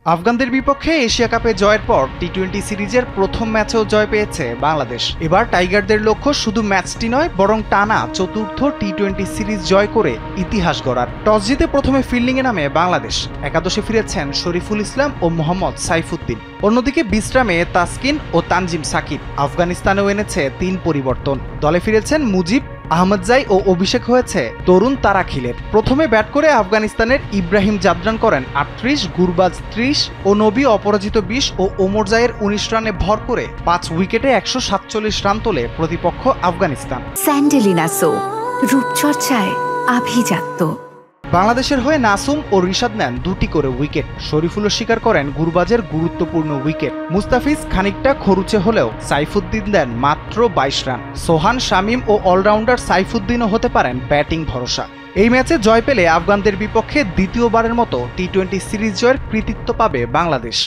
আফগানদের বিপক্ষে এশিয়া কাপে জয়ের পর টি-20 সিরিজের প্রথম ম্যাচেও জয় পেয়েছে বাংলাদেশ। এবার টাইগারদের লক্ষ্য শুধু ম্যাচটি নয়, বরং টানা চতুর্থ টি-20 সিরিজ জয় করে ইতিহাস গড়ার। টস জিতে প্রথমে ফিল্ডিংয়ে নামে বাংলাদেশ। একাদশে ফিরেছেন শরীফুল ইসলাম ও মোহাম্মদ সাইফুদ্দিন। অন্যদিকে বিশ্রামে তাসকিন ও তানজিম সাকিব। আফগানিস্তানেও এনেছে ৩ পরিবর্তন। দলে ফিরেছেন মুজিব, আহমদজাই ও অভিষেক হয়েছে তরুণ তারাখিলের। প্রথমে ব্যাট করে আফগানিস্তানের ইব্রাহিম জাদরান করেন ৩৮, গুরবাজ ৩০ ও নবী অপরাজিত ২০ ও ওমরজাইয়ের ১৯ রানে ভর করে ৫ উইকেটে ১৪৭ রান তোলে প্রতিপক্ষ আফগানিস্তান। স্যান্ডেলিনা সো, রূপচর্চায় আভিজাত্য। বাংলাদেশের হয়ে নাসুম ও রিশাদ নেন ২টি করে উইকেট। শরীফুলও স্বীকার করেন গুরবাজের গুরুত্বপূর্ণ উইকেট। মুস্তাফিজ খানিকটা খরুচে হলেও সাইফুদ্দিন দেন মাত্র ২২ রান। সোহান, শামীম ও অলরাউন্ডার সাইফুদ্দিনও হতে পারেন ব্যাটিং ভরসা। এই ম্যাচে জয় পেলে আফগানদের বিপক্ষে দ্বিতীয়বারের মতো টি-20 সিরিজ জয়ের কৃতিত্ব পাবে বাংলাদেশ।